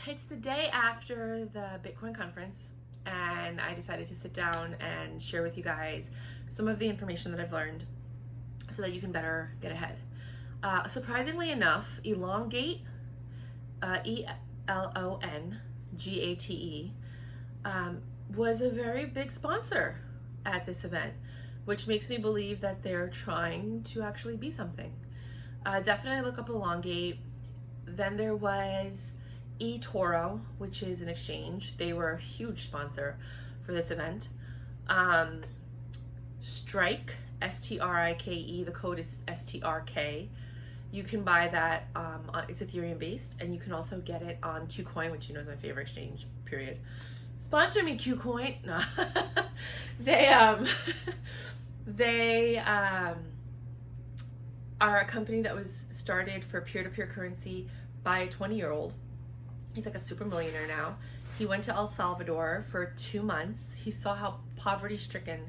it's the day after the Bitcoin conference, and I decided to sit down and share with you guys some of the information that I've learned so that you can better get ahead. Surprisingly enough, Elongate, Elongate, was a very big sponsor at this event, which makes me believe that they're trying to actually be something. Definitely look up Elongate. Then there was eToro, which is an exchange. They were a huge sponsor for this event. Strike, S-T-R-I-K-E, the code is S-T-R-K. You can buy that, it's Ethereum based, and you can also get it on KuCoin, which you know is my favorite exchange, period. Sponsor me, KuCoin. No. They are a company that was started for peer-to-peer currency by a 20-year-old. He's like a super millionaire now. He went to El Salvador for 2 months. He saw how poverty-stricken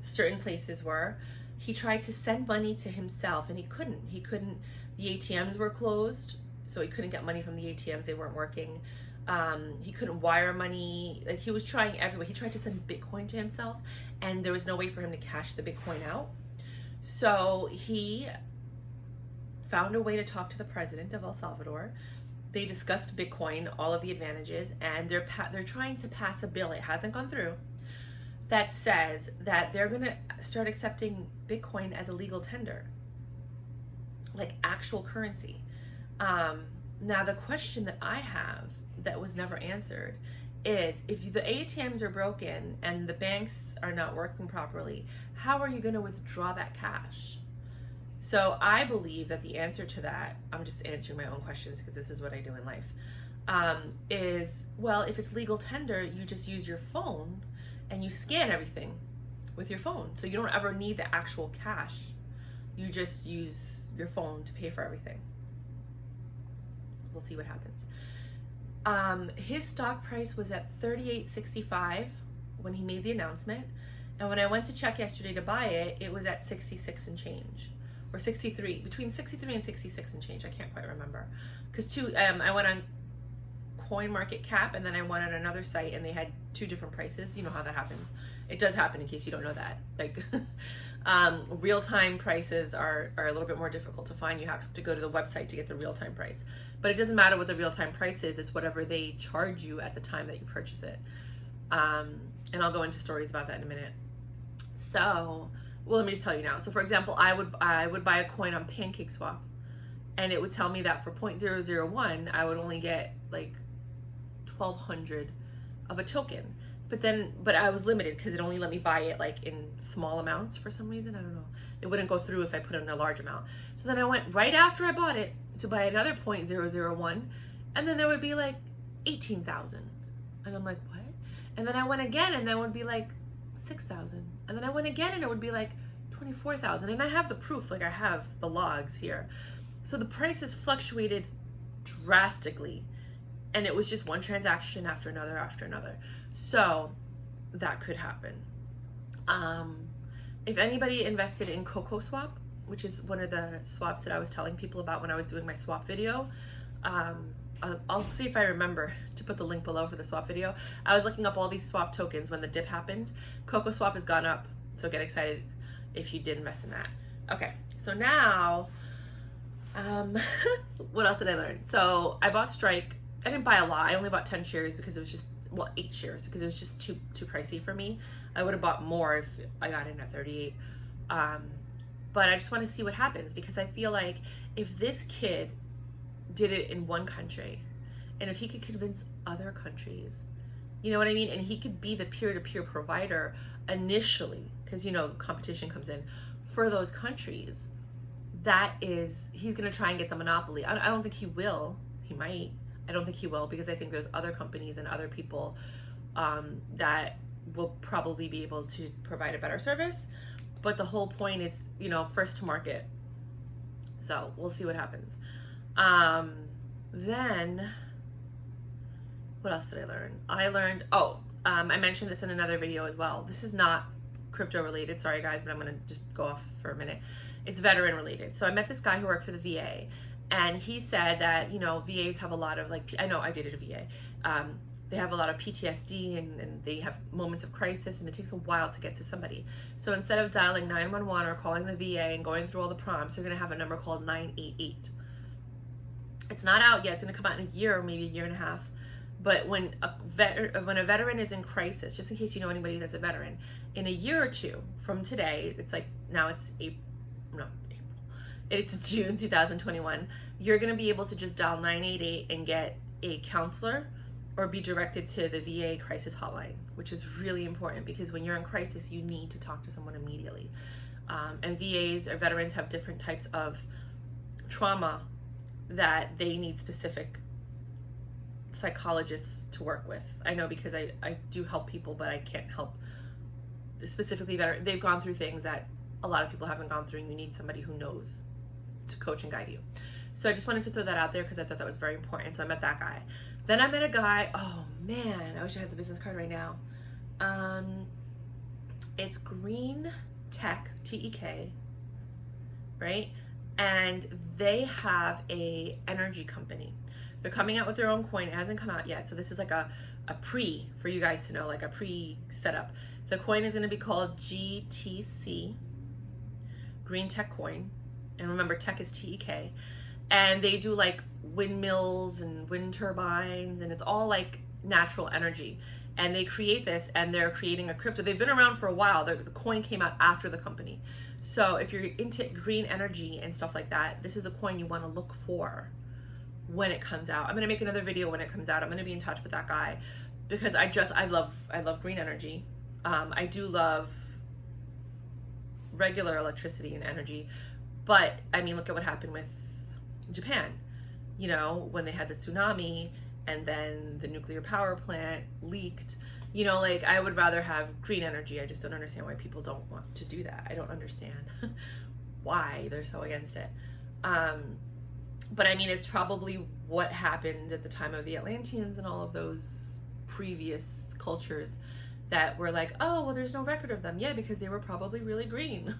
certain places were. He tried to send money to himself and he couldn't. The ATMs were closed, so he couldn't get money from the ATMs. They weren't working. He couldn't wire money. Like, he was trying everywhere. He tried to send Bitcoin to himself and there was no way for him to cash the Bitcoin out. So he found a way to talk to the president of El Salvador. They discussed Bitcoin, all of the advantages, and they're trying to pass a bill, it hasn't gone through, that says that they're going to start accepting Bitcoin as a legal tender, like actual currency. Now the question that I have that was never answered is, if the ATMs are broken and the banks are not working properly, how are you going to withdraw that cash? So I believe that the answer to that, I'm just answering my own questions because this is what I do in life, is, well, if it's legal tender, you just use your phone and you scan everything with your phone. So you don't ever need the actual cash. You just use your phone to pay for everything. We'll see what happens. His stock price was at $38.65 when he made the announcement. And when I went to check yesterday to buy it, it was at 66 and change. Or 63, between 63 and 66 and change. I can't quite remember. Because I went on CoinMarketCap and then I went on another site and they had two different prices. You know how that happens. It does happen, in case you don't know that. Like, real-time prices are a little bit more difficult to find. You have to go to the website to get the real-time price. But it doesn't matter what the real-time price is. It's whatever they charge you at the time that you purchase it. And I'll go into stories about that in a minute. So, well, let me just tell you now. So for example, I would buy a coin on PancakeSwap and it would tell me that for 0.001, I would only get like 1,200 of a token. But I was limited because it only let me buy it like in small amounts for some reason. I don't know. It wouldn't go through if I put in a large amount. So then I went right after I bought it to buy another 0.001, and then there would be like 18,000. And I'm like, what? And then I went again and that would be like 6,000. And then I went again and it would be like 24,000. And I have the proof, like I have the logs here. So the prices fluctuated drastically. And it was just one transaction after another after another. So that could happen. If anybody invested in CocoSwap, which is one of the swaps that I was telling people about when I was doing my swap video, I'll see if I remember to put the link below for the swap video. I was looking up all these swap tokens when the dip happened. CocoSwap has gone up, so get excited if you did invest in that. Okay, so now, what else did I learn? So I bought Strike. I didn't buy a lot. I only bought 10 shares because it was just, well, 8 shares because it was just too pricey for me. I would have bought more if I got in at 38. But I just want to see what happens, because I feel like if this kid did it in one country, and if he could convince other countries, you know what I mean, and he could be the peer-to-peer provider initially, because you know competition comes in for those countries, he's going to try and get the monopoly. I don't think he will. He might. I don't think he will, because I think there's other companies and other people that will probably be able to provide a better service. But the whole point is, you know, first to market. So we'll see what happens. Then, what else did I learn? I learned, I mentioned this in another video as well. This is not crypto related, sorry guys, but I'm gonna just go off for a minute. It's veteran related. So I met this guy who worked for the VA, And he said that, you know, VAs have a lot of, like, I know I dated a VA. They have a lot of PTSD, and they have moments of crisis, and it takes a while to get to somebody. So instead of dialing 911 or calling the VA and going through all the prompts, they're going to have a number called 988. It's not out yet. It's going to come out in a year or maybe a year and a half. But when a veteran is in crisis, just in case you know anybody that's a veteran, in a year or two from today, it's like, now it's it's June 2021, you're going to be able to just dial 988 and get a counselor or be directed to the VA crisis hotline, which is really important because when you're in crisis, you need to talk to someone immediately. And VAs or veterans have different types of trauma that they need specific psychologists to work with. I know because I do help people, but I can't help specifically veterans. They've gone through things that a lot of people haven't gone through, and you need somebody who knows to coach and guide you. So I just wanted to throw that out there because I thought that was very important. So I met that guy. Then I met a guy, oh man, I wish I had the business card right now. It's Green Tech, T-E-K, right? And they have a energy company. They're coming out with their own coin. It hasn't come out yet. So this is like a pre, for you guys to know, like a pre-setup. The coin is gonna be called GTC, Green Tech Coin. And remember, tech is T-E-K. And they do like windmills and wind turbines, and it's all like natural energy. And they create this, and they're creating a crypto. They've been around for a while. The coin came out after the company. So if you're into green energy and stuff like that, this is a coin you want to look for when it comes out. I'm going to make another video when it comes out. I'm going to be in touch with that guy because I love green energy. I do love regular electricity and energy, but I mean, look at what happened with Japan, you know, when they had the tsunami and then the nuclear power plant leaked. You know, like, I would rather have green energy. I just don't understand why people don't want to do that. I don't understand why they're so against it. But I mean, it's probably what happened at the time of the Atlanteans and all of those previous cultures that were like, oh, well, there's no record of them. Yeah, because they were probably really green,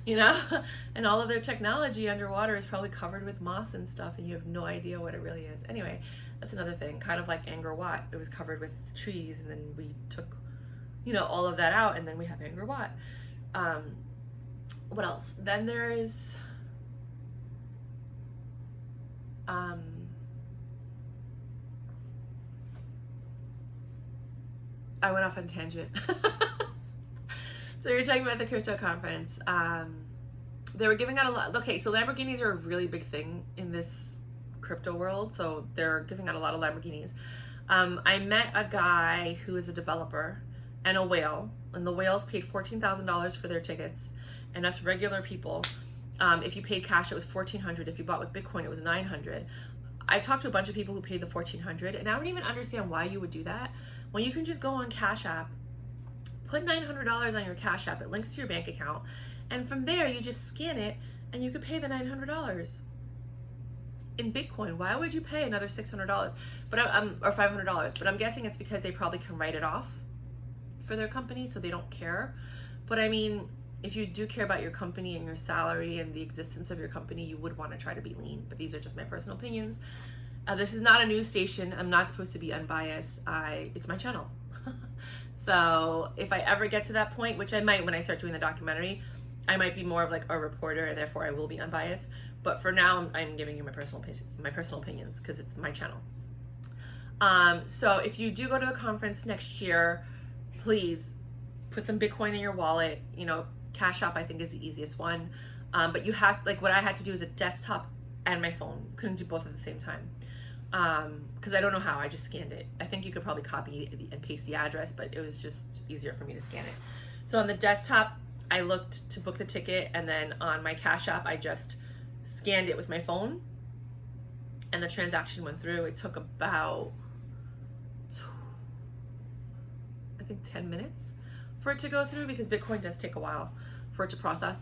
you know? And all of their technology underwater is probably covered with moss and stuff, and you have no idea what it really is. Anyway, that's another thing, kind of like Angkor Wat. It was covered with trees, and then we took, you know, all of that out, and then we have Angkor Wat. What else? Then there's, I went off on a tangent. So you're talking about the crypto conference. They were giving out a lot. Okay, so Lamborghinis are a really big thing in this crypto world. So they're giving out a lot of Lamborghinis. I met a guy who is a developer and a whale, and the whales paid $14,000 for their tickets, and us regular people, if you paid cash, it was $1,400. If you bought with Bitcoin, it was $900. I talked to a bunch of people who paid the $1,400, and I don't even understand why you would do that when you can just go on Cash App, put $900 on your Cash App, it links to your bank account, and from there you just scan it and you could pay the $900 in Bitcoin. Why would you pay another $600 but or $500? But I'm guessing it's because they probably can write it off for their company, so they don't care. But I mean, if you do care about your company and your salary and the existence of your company, you would want to try to be lean. But these are just my personal opinions. This is not a news station. I'm not supposed to be unbiased. It's my channel. So if I ever get to that point, which I might when I start doing the documentary, I might be more of like a reporter, and therefore I will be unbiased. But for now, I'm giving you my personal opinions because it's my channel. So if you do go to the conference next year, please put some Bitcoin in your wallet. You know, Cash App I think is the easiest one. But you have, like, what I had to do is a desktop and my phone. Couldn't do both at the same time. Because I don't know how, I just scanned it. I think you could probably copy and paste the address, but it was just easier for me to scan it. So on the desktop, I looked to book the ticket, and then on my Cash App, I just scanned it with my phone, and the transaction went through. It took about, I think, 10 minutes for it to go through, because Bitcoin does take a while for it to process.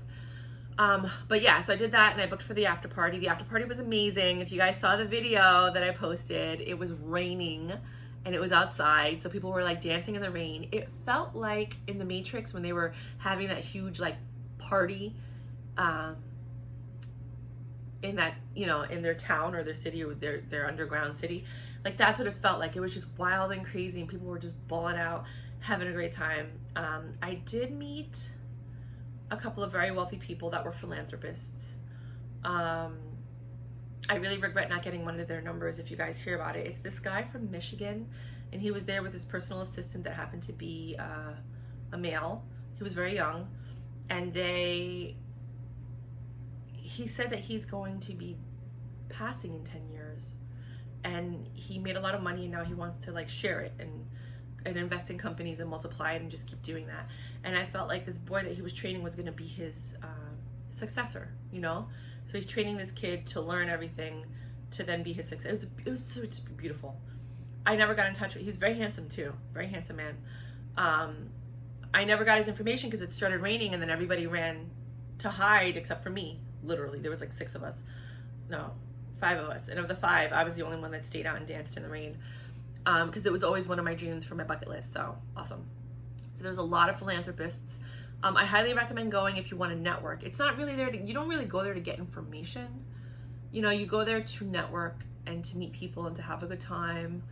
But yeah, so I did that, and I booked for the after party. The after party was amazing. If you guys saw the video that I posted, it was raining and it was outside, so people were like dancing in the rain. It felt like in the Matrix when they were having that huge like party in that, you know, in their town or their city or their underground city. Like that's what it felt like. It was just wild and crazy, and people were just balling out, having a great time. I did meet a couple of very wealthy people that were philanthropists. I really regret not getting one of their numbers if you guys hear about it. It's this guy from Michigan, and he was there with his personal assistant that happened to be a male. He was very young, and he said that he's going to be passing in 10 years, and he made a lot of money, and now he wants to like share it and invest in companies and multiply it and just keep doing that. And I felt like this boy that he was training was going to be his successor, you know? So he's training this kid to learn everything to then be his successor. It was so just beautiful. I never got in touch with, he's very handsome too, very handsome man. I never got his information because it started raining, and then everybody ran to hide except for me. Literally, there was like 6 of us. No, 5 of us. And of the 5, I was the only one that stayed out and danced in the rain. Because it was always one of my dreams for my bucket list. So awesome. So there's a lot of philanthropists. I highly recommend going if you want to network. It's not really there to, you don't really go there to get information. You know, you go there to network and to meet people and to have a good time.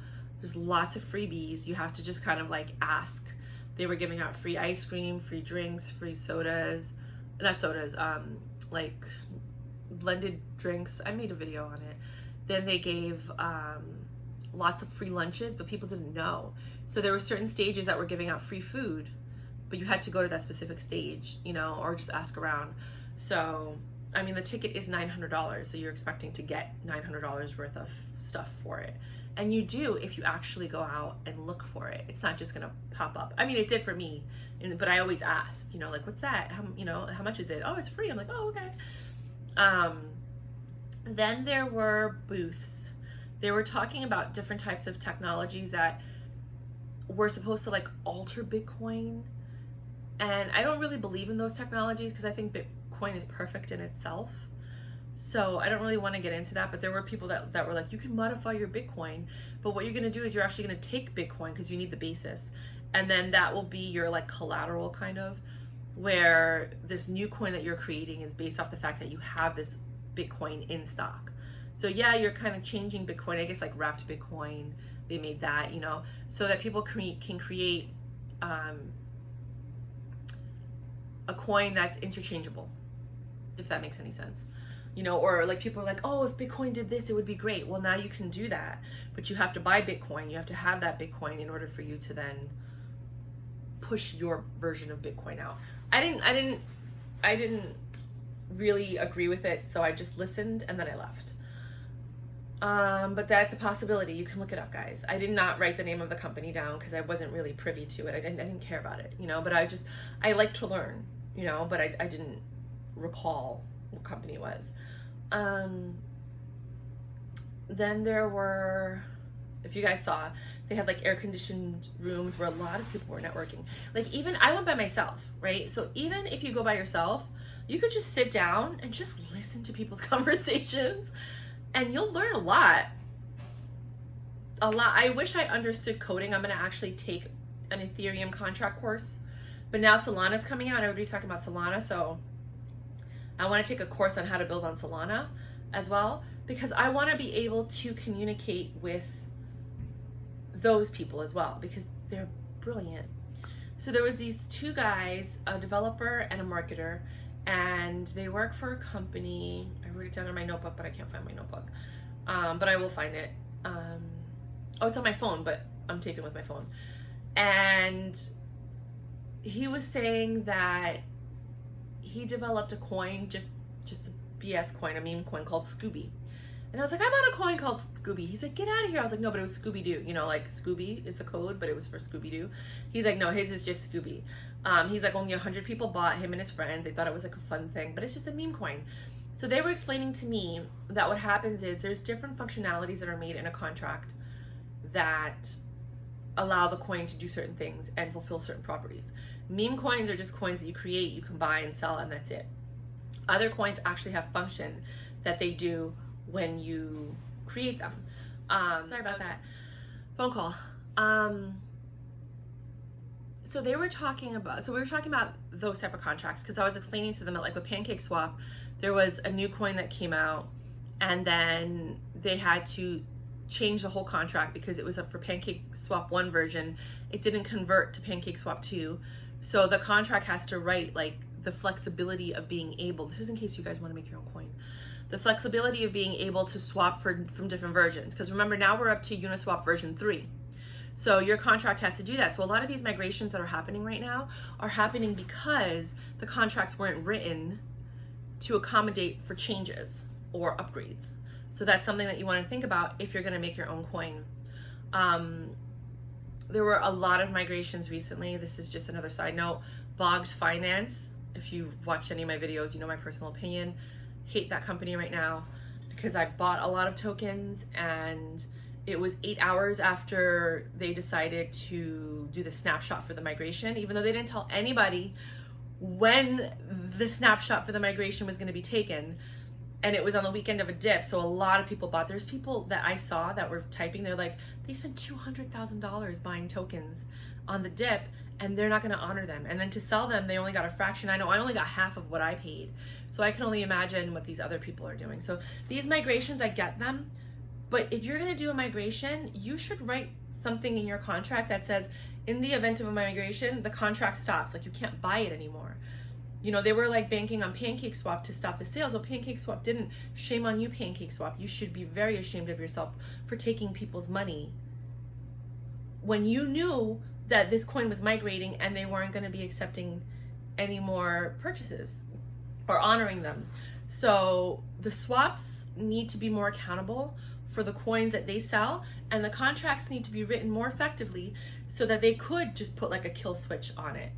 There's lots of freebies. You have to just kind of like ask. They were giving out free ice cream, free drinks, free sodas. Not sodas, like blended drinks. I made a video on it. Then they gave lots of free lunches, but people didn't know. So there were certain stages that were giving out free food, but you had to go to that specific stage, you know, or just ask around. So, I mean, the ticket is $900, so you're expecting to get $900 worth of stuff for it. And you do if you actually go out and look for it. It's not just gonna pop up. I mean, it did for me, but I always asked, you know, like, what's that? How, you know, how much is it? Oh, it's free. I'm like, oh, okay. Then there were booths. They were talking about different types of technologies that were supposed to like alter Bitcoin. And I don't really believe in those technologies because I think Bitcoin is perfect in itself. So I don't really want to get into that, but there were people that were like, you can modify your Bitcoin, but what you're going to do is you're actually going to take Bitcoin because you need the basis. And then that will be your like collateral kind of, where this new coin that you're creating is based off the fact that you have this Bitcoin in stock. So yeah, you're kind of changing Bitcoin, I guess like wrapped Bitcoin, they made that, you know, so that people can create a coin that's interchangeable, if that makes any sense. You know, or like people are like, oh, if Bitcoin did this, it would be great. Well, now you can do that, but you have to buy Bitcoin. You have to have that Bitcoin in order for you to then push your version of Bitcoin out. I didn't really agree with it, so I just listened and then I left. But that's a possibility. You can look it up, guys. I did not write the name of the company down because I wasn't really privy to it. I didn't care about it, you know, but I like to learn, you know, but I didn't recall what company it was. Then there were, if you guys saw, they had like air conditioned rooms where a lot of people were networking. Like even, I went by myself, right? So even if you go by yourself, you could just sit down and just listen to people's conversations and you'll learn a lot. I wish I understood coding. I'm gonna actually take an Ethereum contract course, but now Solana's coming out and everybody's talking about Solana, so I want to take a course on how to build on Solana as well, because I want to be able to communicate with those people as well, because they're brilliant. So there was these 2 guys, a developer and a marketer, and they work for a company. I wrote it down in my notebook, but I can't find my notebook. But I will find it. Oh, it's on my phone, but I'm taping with my phone. And he was saying that he developed a coin, just a BS coin, a meme coin called Scooby. And I was like, I bought a coin called Scooby. He's like, get out of here. I was like, no, but it was Scooby-Doo. You know, like Scooby is the code, but it was for Scooby-Doo. He's like, no, his is just Scooby. He's like, only 100 people bought, him and his friends. They thought it was like a fun thing, but it's just a meme coin. So they were explaining to me that what happens is there's different functionalities that are made in a contract that allow the coin to do certain things and fulfill certain properties. Meme coins are just coins that you create, you can buy and sell, and that's it. Other coins actually have function that they do when you create them. Sorry about that. Phone call. So we were talking about those type of contracts, because I was explaining to them that like with PancakeSwap, there was a new coin that came out and then they had to change the whole contract because it was up for PancakeSwap 1 version. It didn't convert to PancakeSwap 2. So the contract has to write like the flexibility of being able, this is in case you guys want to make your own coin, the flexibility of being able to swap from different versions. Because remember, now we're up to Uniswap version 3. So your contract has to do that. So a lot of these migrations that are happening right now are happening because the contracts weren't written to accommodate for changes or upgrades. So that's something that you want to think about if you're going to make your own coin. There were a lot of migrations recently. This is just another side note. Bogged Finance, if you've watched any of my videos, you know my personal opinion. Hate that company right now because I bought a lot of tokens, and it was 8 hours after they decided to do the snapshot for the migration, even though they didn't tell anybody when the snapshot for the migration was going to be taken. And it was on the weekend of a dip, so a lot of people bought. There's people that I saw that were typing, they're like, they spent $200,000 buying tokens on the dip, and they're not gonna honor them. And then to sell them, they only got a fraction. I know I only got half of what I paid. So I can only imagine what these other people are doing. So these migrations, I get them, but if you're gonna do a migration, you should write something in your contract that says, in the event of a migration, the contract stops, like you can't buy it anymore. You know, they were like banking on PancakeSwap to stop the sales. Well, PancakeSwap didn't. Shame on you, PancakeSwap. You should be very ashamed of yourself for taking people's money when you knew that this coin was migrating and they weren't going to be accepting any more purchases or honoring them. So the swaps need to be more accountable for the coins that they sell, and the contracts need to be written more effectively so that they could just put like a kill switch on it.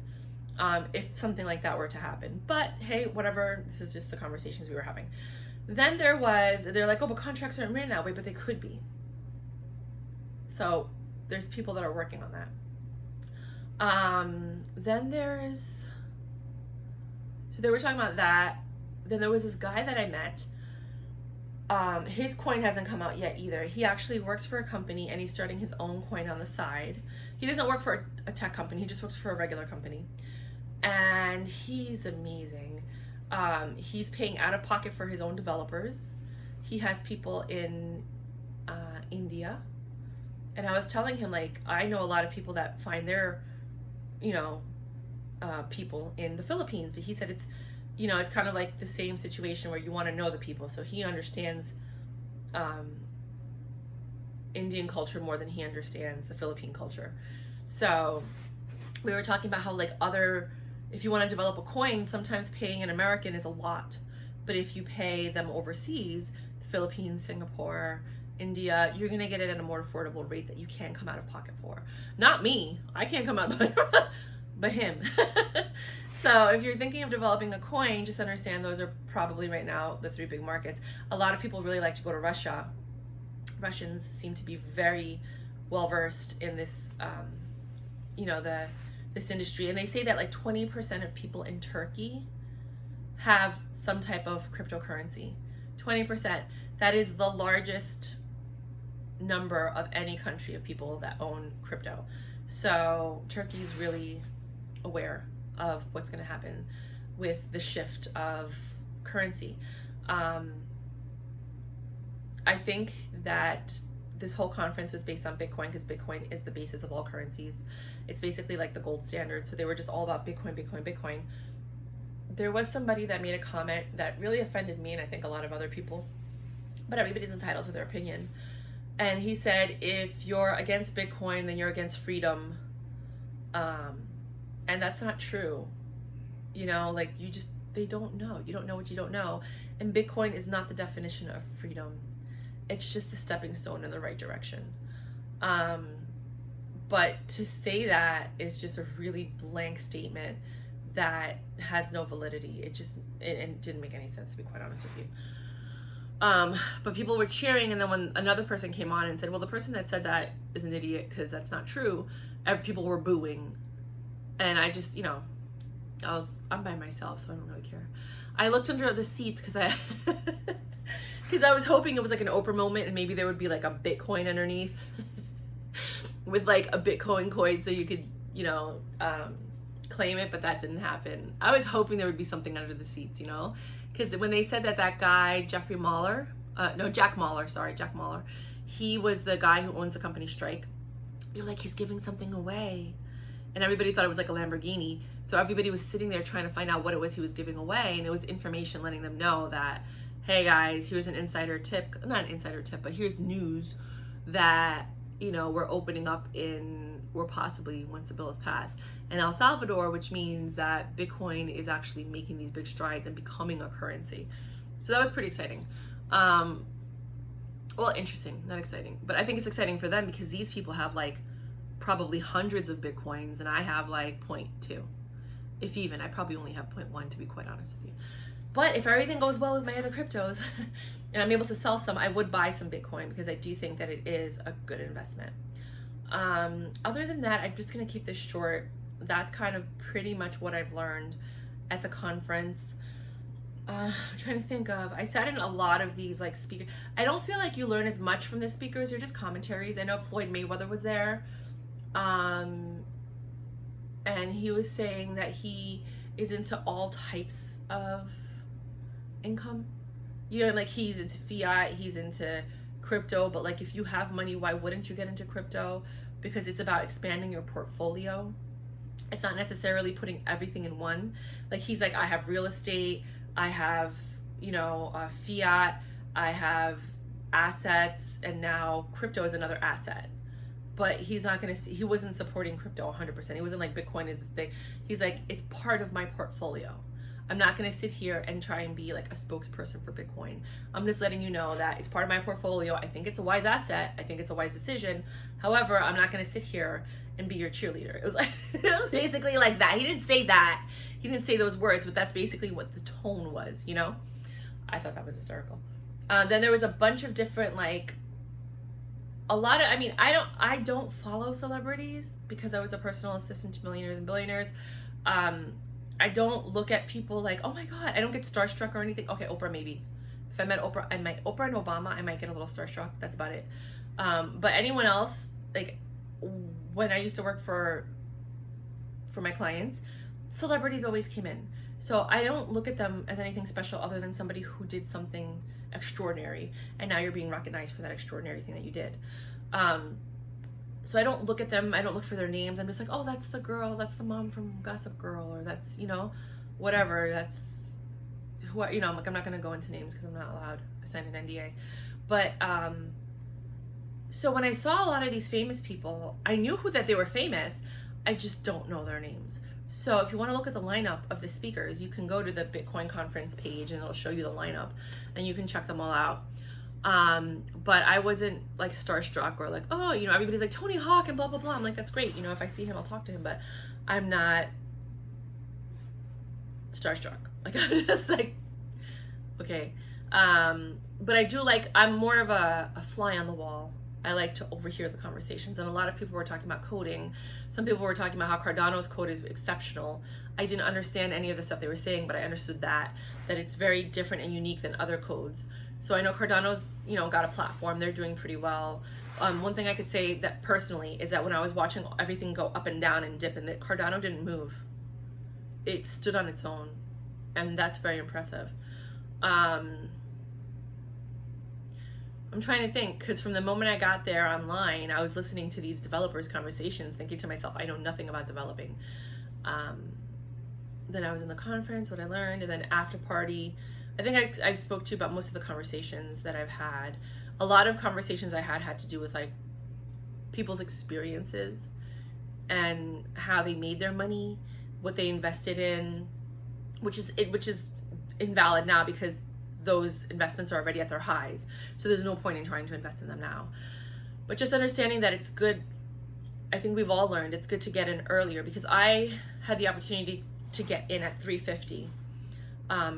If something like that were to happen. But hey, whatever, this is just the conversations we were having. Then they're like, oh, but contracts aren't written that way, but they could be. So there's people that are working on that. Then so they were talking about that. Then there was this guy that I met. His coin hasn't come out yet either. He actually works for a company, and he's starting his own coin on the side. He doesn't work for a tech company, he just works for a regular company. And he's amazing. He's paying out of pocket for his own developers. He has people in India. And I was telling him, like, I know a lot of people that find their, people in the Philippines, but he said it's, it's kind of like the same situation where you want to know the people. So he understands Indian culture more than he understands the Philippine culture. So we were talking about how, like, if you want to develop a coin, sometimes paying an American is a lot. But if you pay them overseas, the Philippines, Singapore, India, you're going to get it at a more affordable rate that you can come out of pocket for. Not me. I can't come out of pocket, but him. So if you're thinking of developing a coin, just understand those are probably right now the 3 big markets. A lot of people really like to go to Russia. Russians seem to be very well versed in this, this industry, and they say that like 20% of people in Turkey have some type of cryptocurrency. 20%. That is the largest number of any country of people that own crypto. So Turkey's really aware of what's going to happen with the shift of currency. I think that this whole conference was based on Bitcoin because Bitcoin is the basis of all currencies. It's basically like the gold standard. So they were just all about Bitcoin, Bitcoin, Bitcoin. There was somebody that made a comment that really offended me, and I think a lot of other people, but everybody's entitled to their opinion. And he said, if you're against Bitcoin, then you're against freedom. And that's not true. Like they don't know. You don't know what you don't know. And Bitcoin is not the definition of freedom. It's just a stepping stone in the right direction. But to say that is just a really blank statement that has no validity. It didn't make any sense, to be quite honest with you. But people were cheering, and then when another person came on and said, well, the person that said that is an idiot because that's not true, people were booing. And I just, I'm by myself, so I don't really care. I looked under the seats because I was hoping it was like an Oprah moment, and maybe there would be like a Bitcoin underneath with like a Bitcoin coin so you could, claim it, but that didn't happen. I was hoping there would be something under the seats, because when they said that guy, Jeffrey Mahler, no, Jack Mahler, sorry, Jack Mahler. He was the guy who owns the company Strike. They're like, he's giving something away. And everybody thought it was like a Lamborghini. So everybody was sitting there trying to find out what it was he was giving away. And it was information letting them know that, hey guys, here's an insider tip, not an insider tip, but here's news that, you know, we're opening up in, or possibly once the bill is passed, in El Salvador, which means that Bitcoin is actually making these big strides and becoming a currency. So that was pretty exciting. Well, interesting, not exciting, but I think it's exciting for them because these people have like probably hundreds of Bitcoins and I have like 0.2. If even, I probably only have 0.1 to be quite honest with you. But if everything goes well with my other cryptos and I'm able to sell some, I would buy some Bitcoin because I do think that it is a good investment. Other than that, I'm just gonna keep this short. That's kind of pretty much what I've learned at the conference. I'm trying to think of, I sat in a lot of these like speakers. I don't feel like you learn as much from the speakers, they're just commentaries. I know Floyd Mayweather was there. And he was saying that he is into all types of income. You know, like he's into fiat, he's into crypto, but like if you have money, why wouldn't you get into crypto? Because it's about expanding your portfolio. It's not necessarily putting everything in one. Like he's like, I have real estate, I have, you know, fiat, I have assets, and now crypto is another asset. But he's not going to, he wasn't supporting crypto 100%. He wasn't like Bitcoin is the thing. He's like, it's part of my portfolio. I'm not going to sit here and try and be like a spokesperson for Bitcoin. I'm just letting you know that it's part of my portfolio. I think it's a wise asset. I think it's a wise decision. However, I'm not going to sit here and be your cheerleader. It was like, it was basically like that. He didn't say that. He didn't say those words, but that's basically what the tone was, you know? I thought that was hysterical. Then there was a bunch of different like, a lot of, I mean, I don't follow celebrities because I was a personal assistant to millionaires and billionaires. I don't look at people like, oh my God, I don't get starstruck or anything. Okay, Oprah maybe. If I met Oprah, Oprah and Obama, I might get a little starstruck. That's about it. But anyone else, like when I used to work for my clients, celebrities always came in. So I don't look at them as anything special other than somebody who did something extraordinary and now you're being recognized for that extraordinary thing that you did. So I don't look at them, I don't look for their names. I'm just like, oh, that's the girl, that's the mom from Gossip Girl, or that's, you know, whatever, that's who I, you know, I'm like, I'm not gonna go into names because I'm not allowed. I signed an NDA. But so when I saw a lot of these famous people, I knew that they were famous, I just don't know their names. So if you want to look at the lineup of the speakers, you can go to the Bitcoin conference page and it'll show you the lineup and you can check them all out. But I wasn't like starstruck or like, oh, you know, everybody's like Tony Hawk and blah, blah, blah. I'm like, that's great. You know, if I see him, I'll talk to him, but I'm not starstruck. Like, I'm just like, okay. But I do like, I'm more of a fly on the wall. I like to overhear the conversations, and a lot of people were talking about coding. Some people were talking about how Cardano's code is exceptional. I didn't understand any of the stuff they were saying, but I understood that it's very different and unique than other codes. So I know Cardano's, you know, got a platform. They're doing pretty well. One thing I could say that personally is that when I was watching everything go up and down and dip, and that Cardano didn't move, it stood on its own, and that's very impressive. I'm trying to think, because from the moment I got there online, I was listening to these developers' conversations, thinking to myself, I know nothing about developing. Then I was in the conference, what I learned, and then after party, I think I spoke to you about most of the conversations that I've had. A lot of conversations I had to do with like people's experiences and how they made their money, what they invested in, which is invalid now because those investments are already at their highs. So there's no point in trying to invest in them now. But just understanding that it's good, I think we've all learned it's good to get in earlier, because I had the opportunity to get in at 350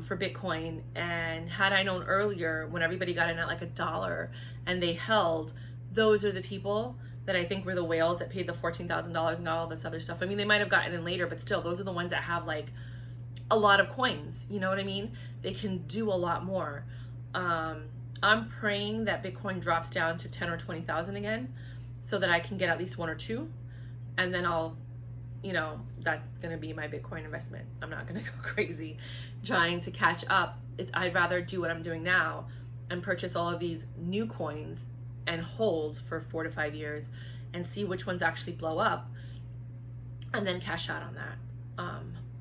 for Bitcoin. And had I known earlier, when everybody got in at like $1 and they held, those are the people that I think were the whales that paid the $14,000 and all this other stuff. I mean, they might have gotten in later, but still, those are the ones that have like a lot of coins, you know what I mean? They can do a lot more. I'm praying that Bitcoin drops down to 10 or 20,000 again, so that I can get at least one or two, and then I'll, you know, that's gonna be my Bitcoin investment. I'm not gonna go crazy trying to catch up. I'd rather do what I'm doing now and purchase all of these new coins and hold for 4 to 5 years and see which ones actually blow up and then cash out on that.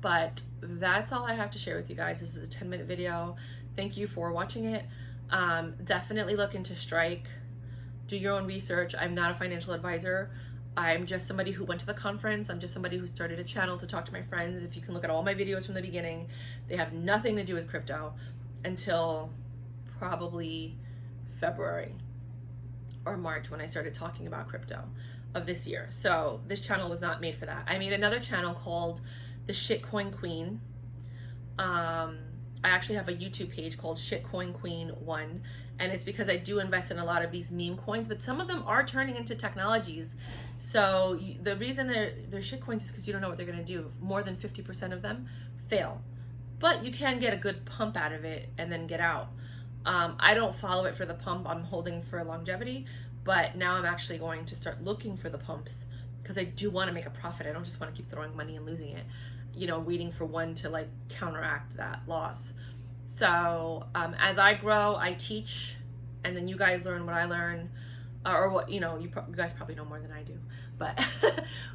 But that's all I have to share with you guys. This is a 10-minute video. Thank you for watching it. Definitely look into Strike. Do your own research. I'm not a financial advisor. I'm just somebody who went to the conference. I'm just somebody who started a channel to talk to my friends. If you can look at all my videos from the beginning, they have nothing to do with crypto until probably February or March when I started talking about crypto of this year. So this channel was not made for that. I made another channel called The Shitcoin Queen. I actually have a YouTube page called Shitcoin Queen 1, and it's because I do invest in a lot of these meme coins, but some of them are turning into technologies. So the reason they're shitcoins is because you don't know what they're going to do. More than 50% of them fail, but you can get a good pump out of it and then get out. I don't follow it for the pump. I'm holding for longevity, but now I'm actually going to start looking for the pumps because I do want to make a profit. I don't just want to keep throwing money and losing it, you know, waiting for one to like counteract that loss. So as I grow, I teach, and then you guys learn what I learn, or what, you know, you guys probably know more than I do, but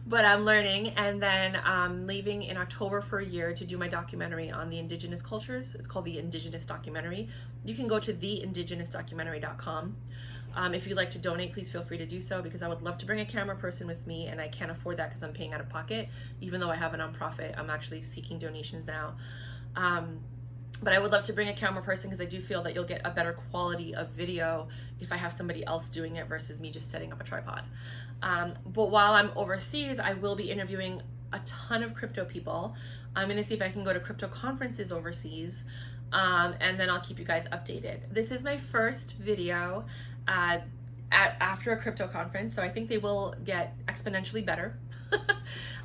but I'm learning. And then I'm leaving in October for a year to do my documentary on the indigenous cultures. It's called The Indigenous Documentary. You can go to theindigenousdocumentary.com. If you'd like to donate, please feel free to do so, because I would love to bring a camera person with me, and I can't afford that because I'm paying out of pocket. Even though I have a nonprofit, I'm actually seeking donations now. But I would love to bring a camera person because I do feel that you'll get a better quality of video if I have somebody else doing it versus me just setting up a tripod. But while I'm overseas, I will be interviewing a ton of crypto people. I'm going to see if I can go to crypto conferences overseas, and then I'll keep you guys updated. This is my first video after a crypto conference, so I think they will get exponentially better.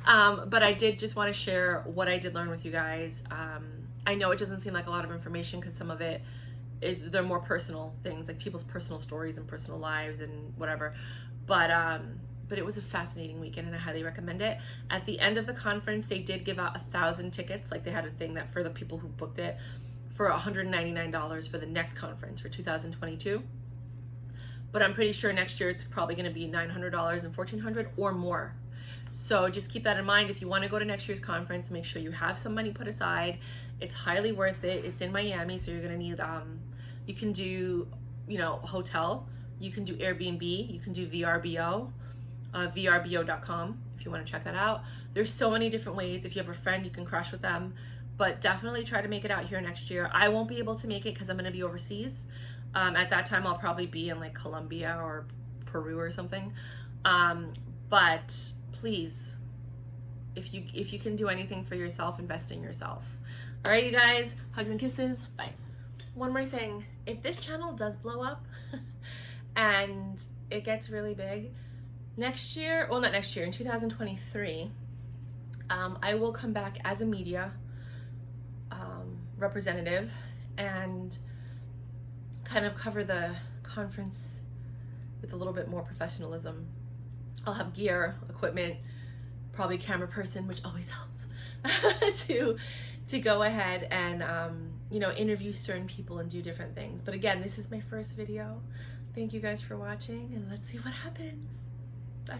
But I did just want to share what I did learn with you guys. I know it doesn't seem like a lot of information because some of it is, they're more personal things, like people's personal stories and personal lives and whatever. But it was a fascinating weekend, and I highly recommend it. At the end of the conference, they did give out 1,000 tickets. Like, they had a thing that for the people who booked it for $199 for the next conference for 2022. But I'm pretty sure next year it's probably going to be $900 and $1,400 or more. So just keep that in mind. If you want to go to next year's conference, make sure you have some money put aside. It's highly worth it. It's in Miami, so you're going to need, you can do, you know, hotel, you can do Airbnb, you can do VRBO, vrbo.com if you want to check that out. There's so many different ways. If you have a friend, you can crash with them, but definitely try to make it out here next year. I won't be able to make it because I'm going to be overseas. At that time, I'll probably be in like Colombia or Peru or something. But please, if you can do anything for yourself, invest in yourself. All right, you guys, hugs and kisses. Bye. One more thing. If this channel does blow up and it gets really big, next year, well, not next year, in 2023, I will come back as a media representative and kind of cover the conference with a little bit more professionalism. I'll have gear, equipment, probably camera person, which always helps, to go ahead and you know, interview certain people and do different things. But again, this is my first video. Thank you guys for watching, and let's see what happens. Bye.